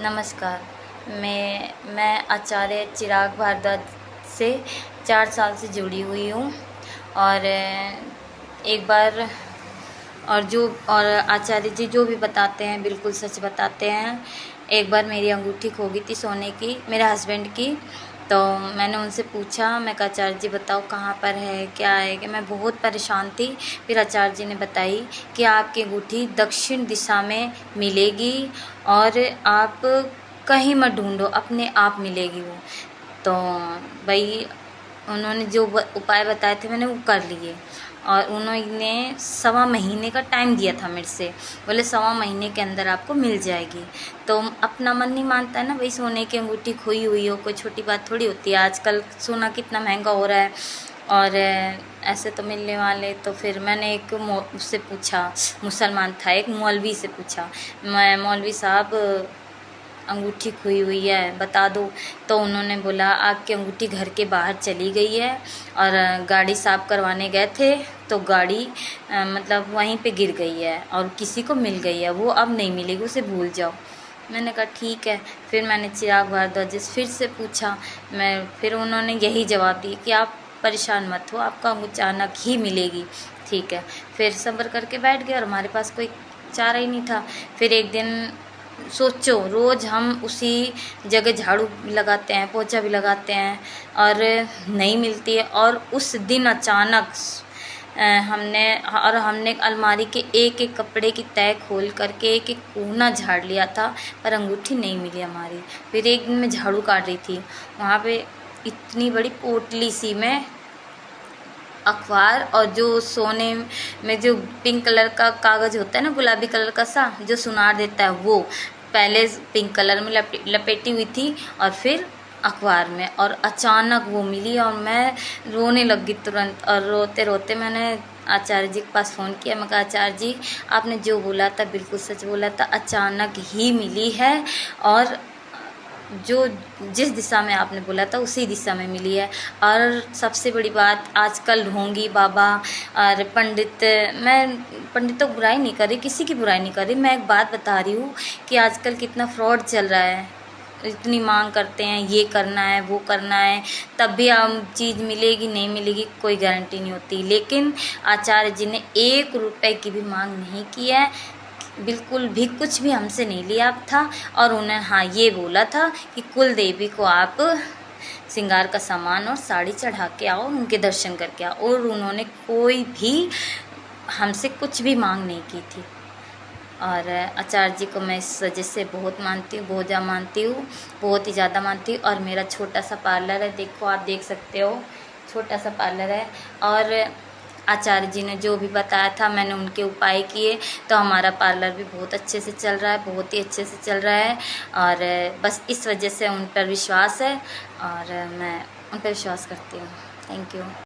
नमस्कार। मैं आचार्य चिराग भारद्वाज से 4 साल से जुड़ी हुई हूँ। और एक बार और आचार्य जी जो भी बताते हैं बिल्कुल सच बताते हैं। एक बार मेरी अंगूठी खो गई थी सोने की, मेरे हस्बैंड की। तो मैंने उनसे पूछा, मैं कहा आचार्य जी बताओ कहाँ पर है, क्या है, कि मैं बहुत परेशान थी। फिर आचार्य जी ने बताई कि आपकी अंगूठी दक्षिण दिशा में मिलेगी और आप कहीं मत ढूंढो, अपने आप मिलेगी वो। तो भाई उन्होंने जो उपाय बताए थे मैंने वो कर लिए। और उन्होंने 1.25 महीने का टाइम दिया था मेरे से, बोले 1.25 महीने के अंदर आपको मिल जाएगी। तो अपना मन नहीं मानता है ना भाई, सोने की अंगूठी खोई हुई हो कोई छोटी बात थोड़ी होती है। आजकल सोना कितना महंगा हो रहा है और ऐसे तो मिलने वाले। तो फिर मैंने एक उससे पूछा, मुसलमान था एक, मौलवी से पूछा, मैं मौलवी साहब अंगूठी खोई हुई है बता दो। तो उन्होंने बोला आपकी अंगूठी घर के बाहर चली गई है और गाड़ी साफ़ करवाने गए थे तो गाड़ी मतलब वहीं पे गिर गई है और किसी को मिल गई है, वो अब नहीं मिलेगी, उसे भूल जाओ। मैंने कहा ठीक है। फिर मैंने चिराग भारद्वाज फिर से पूछा, फिर उन्होंने यही जवाब दिया कि आप परेशान मत हो, आपका अचानक ही मिलेगी। ठीक है। फिर सब्र करके बैठ गए और हमारे पास कोई चारा ही नहीं था। फिर एक दिन सोचो, रोज़ हम उसी जगह झाड़ू भी लगाते हैं, पोछा भी लगाते हैं और नहीं मिलती है। और उस दिन अचानक हमने अलमारी के एक एक कपड़े की तह खोल करके एक एक कोना झाड़ लिया था, पर अंगूठी नहीं मिली हमारी। फिर एक दिन मैं झाड़ू काट रही थी, वहाँ पे इतनी बड़ी पोटली सी में अखबार और जो सोने में जो पिंक कलर का कागज़ होता है ना, गुलाबी कलर का सा जो सुनार देता है, वो पहले पिंक कलर में लपेटी हुई थी और फिर अखबार में। और अचानक वो मिली और मैं रोने लग गई तुरंत। और रोते रोते मैंने आचार्य जी के पास फ़ोन किया। मैं कहा आचार्य जी आपने जो बोला था बिल्कुल सच बोला था, अचानक ही मिली है और जो जिस दिशा में आपने बोला था उसी दिशा में मिली है। और सबसे बड़ी बात, आजकल ढोंगी बाबा और पंडित, मैं पंडितों की बुराई नहीं कर रही, किसी की बुराई नहीं कर रही, मैं एक बात बता रही हूँ कि आजकल कितना फ्रॉड चल रहा है। इतनी मांग करते हैं, ये करना है वो करना है, तब भी हम चीज़ मिलेगी नहीं मिलेगी कोई गारंटी नहीं होती। लेकिन आचार्य जी ने 1 रुपए की भी मांग नहीं की है, बिल्कुल भी कुछ भी हमसे नहीं लिया था। और उन्हें हाँ ये बोला था कि कुल देवी को आप श्रृंगार का सामान और साड़ी चढ़ा के आओ, उनके दर्शन करके आओ। और उन्होंने कोई भी हमसे कुछ भी मांग नहीं की थी। और आचार्य जी को मैं इस वजह से बहुत मानती हूँ, बहुत ज़्यादा मानती हूँ, बहुत ही ज़्यादा मानती हूँ। और मेरा छोटा सा पार्लर है, देखो आप देख सकते हो, छोटा सा पार्लर है। और आचार्य जी ने जो भी बताया था मैंने उनके उपाय किए, तो हमारा पार्लर भी बहुत अच्छे से चल रहा है, बहुत ही अच्छे से चल रहा है। और बस इस वजह से उन पर विश्वास है और मैं उन पर विश्वास करती हूँ। Thank you.